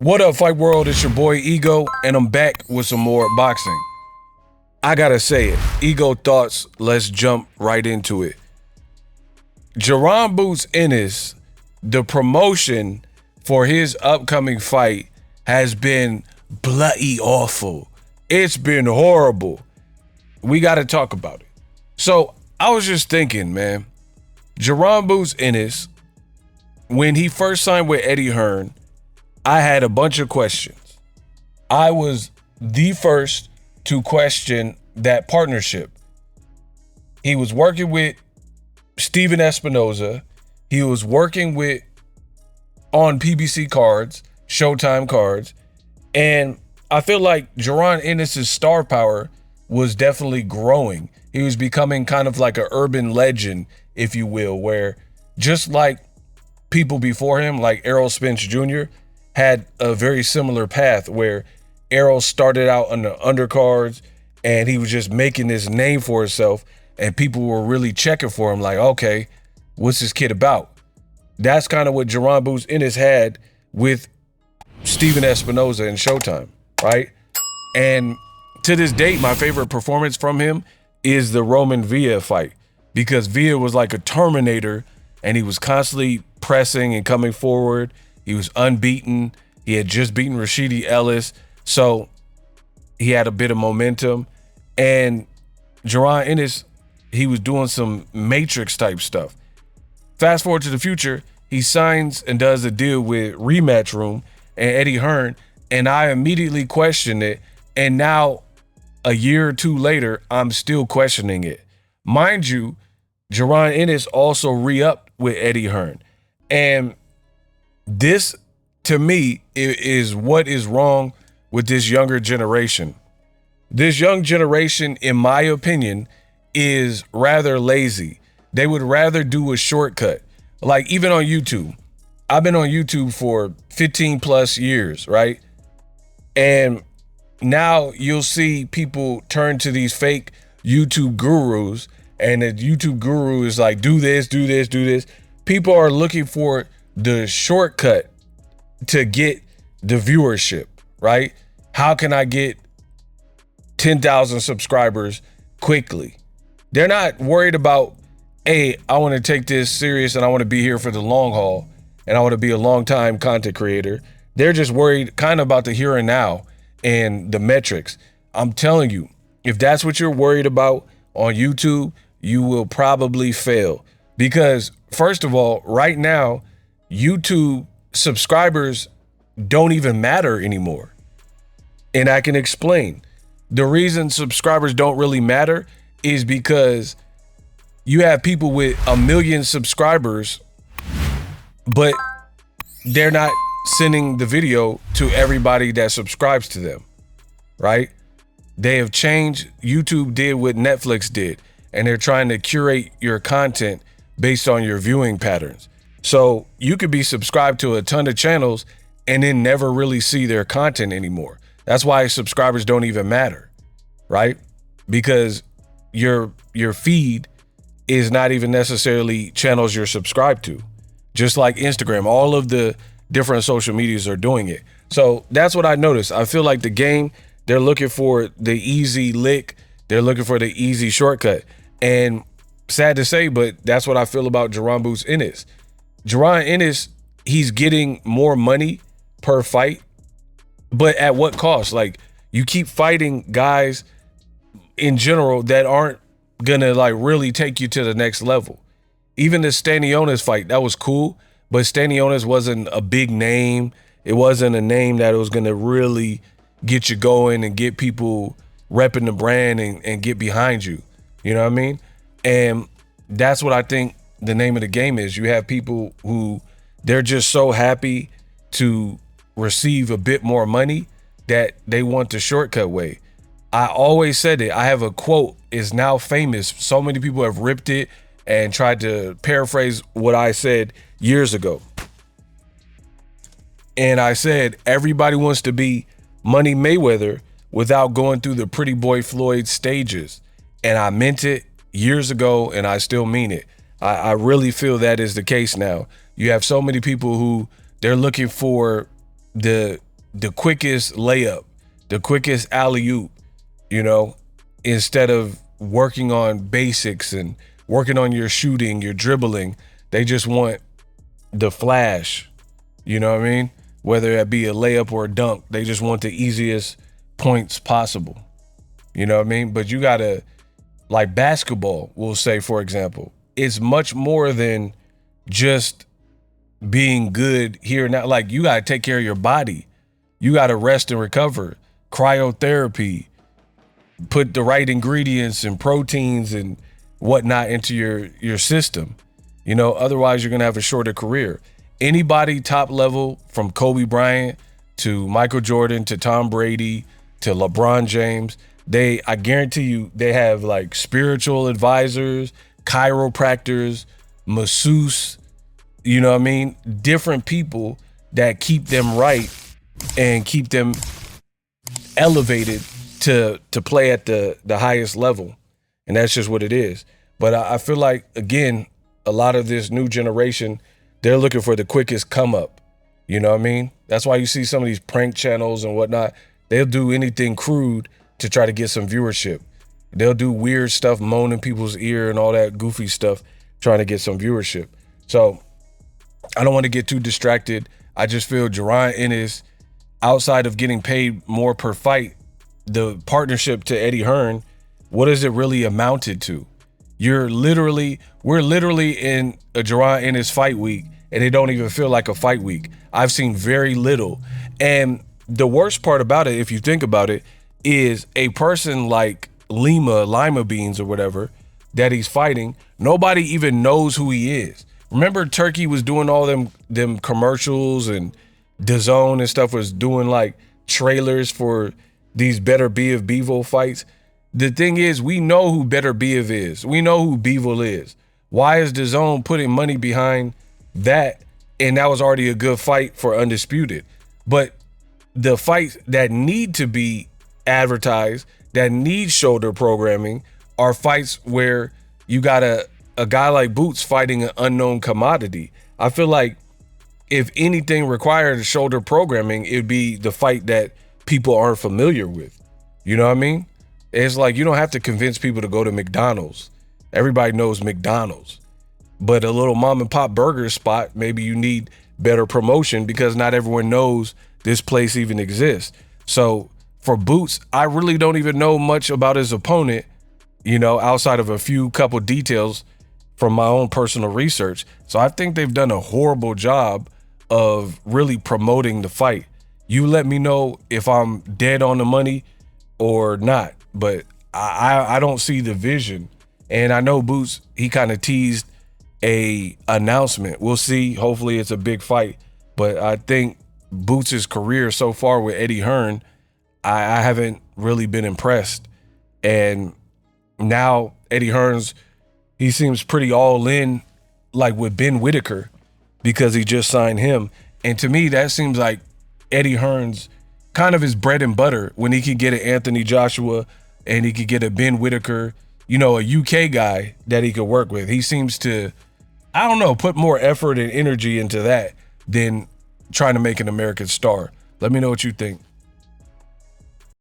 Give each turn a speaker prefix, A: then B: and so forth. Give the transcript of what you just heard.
A: What up, Fight World? It's your boy Ego, and I'm back with some more boxing. I gotta say it. Ego thoughts, let's jump right into it. Jaron Boots Ennis, the promotion for his upcoming fight has been bloody awful. It's been horrible. We gotta talk about it. So I was just thinking, man, Jaron Boots Ennis, when he first signed with Eddie Hearn, I had a bunch of questions. I was the first to question that partnership. He was working with Steven Espinoza. He was working with on PBC cards, Showtime cards. And I feel like Jaron Ennis' star power was definitely growing. He was becoming kind of like an urban legend, if you will, where just like people before him, like Errol Spence Jr., had a very similar path where Errol started out on the undercards and he was just making this name for himself, and people were really checking for him like, okay, what's this kid about? That's kind of what Jaron Boots Ennis had with Steven Espinoza and Showtime, right? And to this date, my favorite performance from him is the Roman Villa fight, because Villa was like a Terminator and he was constantly pressing and coming forward. He was unbeaten. He had just beaten Rashidi Ellis. So he had a bit of momentum. And Jaron Ennis, he was doing some Matrix type stuff. Fast forward to the future, he signs and does a deal with Rematch Room and Eddie Hearn. And I immediately questioned it. And now, a year or two later, I'm still questioning it. Mind you, Jaron Ennis also re-upped with Eddie Hearn. And this, to me, is what is wrong with this younger generation. This young generation, in my opinion, is rather lazy. They would rather do a shortcut. Like even on YouTube. I've been on YouTube for 15 plus years, right? And now you'll see people turn to these fake YouTube gurus, and the YouTube guru is like, do this, do this, do this. People are looking for the shortcut to get the viewership, right? How can I get 10,000 subscribers quickly? They're not worried about, hey, I want to take this serious and I want to be here for the long haul and I want to be a long time content creator. They're just worried kind of about the here and now and the metrics. I'm telling you, if that's what you're worried about on YouTube, you will probably fail. Because first of all, right now, YouTube subscribers don't even matter anymore. And I can explain. The reason subscribers don't really matter is because you have people with 1 million subscribers, but they're not sending the video to everybody that subscribes to them, right? They have changed. YouTube did what Netflix did, and they're trying to curate your content based on your viewing patterns. So you could be subscribed to a ton of channels and then never really see their content anymore. That's why subscribers don't even matter, right? Because your feed is not even necessarily channels you're subscribed to. Just like Instagram, all of the different social medias are doing it. So that's what I noticed. I feel like the game, they're looking for the easy lick. They're looking for the easy shortcut. And sad to say, but that's what I feel about Jaron Boots Ennis. Jaron Ennis, he's getting more money per fight, but at what cost? Like, you keep fighting guys in general that aren't gonna like really take you to the next level. Even the Stanionis fight, that was cool, but Stanionis wasn't a big name. It wasn't a name that was gonna really get you going and get people repping the brand and get behind you. You know what I mean? And that's what I think the name of the game is. You have people who they're just so happy to receive a bit more money that they want the shortcut way. I always said it. I have a quote, is now famous. So many people have ripped it and tried to paraphrase what I said years ago. And I said, everybody wants to be Money Mayweather without going through the Pretty Boy Floyd stages. And I meant it years ago, and I still mean it. I really feel that is the case now. You have so many people who they're looking for the the quickest layup, the quickest alley-oop, you know, instead of working on basics and working on your shooting, your dribbling. They just want the flash, you know what I mean? Whether it be a layup or a dunk, they just want the easiest points possible, you know what I mean? But you gotta, like basketball, we'll say, for example, it's much more than just being good here and now. Like, you gotta take care of your body. You gotta rest and recover, cryotherapy, put the right ingredients and proteins and whatnot into your system. You know, otherwise you're gonna have a shorter career. Anybody top level, from Kobe Bryant to Michael Jordan to Tom Brady to LeBron James, I guarantee you, they have like spiritual advisors, chiropractors, masseuse, you know what I mean? Different people that keep them right and keep them elevated to play at the highest level. And that's just what it is. But I feel like, again, a lot of this new generation, they're looking for the quickest come up. You know what I mean? That's why you see some of these prank channels and whatnot. They'll do anything crude to try to get some viewership. They'll do weird stuff, moan in people's ear and all that goofy stuff, trying to get some viewership. So I don't want to get too distracted. I just feel Jaron Ennis, outside of getting paid more per fight, the partnership to Eddie Hearn, what has it really amounted to? We're literally in a Jaron Ennis fight week, and it don't even feel like a fight week. I've seen very little. And the worst part about it, if you think about it, is a person like Lima Beans or whatever that he's fighting, nobody even knows who he is. Remember, Turkey was doing all them commercials, and DAZN and stuff was doing like trailers for these Better Biev Bivol fights. The thing is, we know who Better Biev is. We know who Bivol is. Why is DAZN putting money behind that? And that was already a good fight for Undisputed. But the fights that need to be advertised, that need shoulder programming, are fights where you got a guy like Boots fighting an unknown commodity. I feel like if anything required shoulder programming, it'd be the fight that people aren't familiar with. You know what I mean? It's like, you don't have to convince people to go to McDonald's. Everybody knows McDonald's. But a little mom and pop burger spot, maybe you need better promotion, because not everyone knows this place even exists. So for Boots, I really don't even know much about his opponent, you know, outside of a couple details from my own personal research. So I think they've done a horrible job of really promoting the fight. You let me know if I'm dead on the money or not, but I don't see the vision. And I know Boots, he kind of teased a announcement. We'll see. Hopefully it's a big fight. But I think Boots' career so far with Eddie Hearn, I haven't really been impressed. And now Eddie Hearn's, he seems pretty all in, like with Ben Whitaker, because he just signed him. And to me, that seems like Eddie Hearn's kind of his bread and butter, when he could get an Anthony Joshua and he could get a Ben Whitaker, you know, a UK guy that he could work with. He seems to, I don't know, put more effort and energy into that than trying to make an American star. Let me know what you think.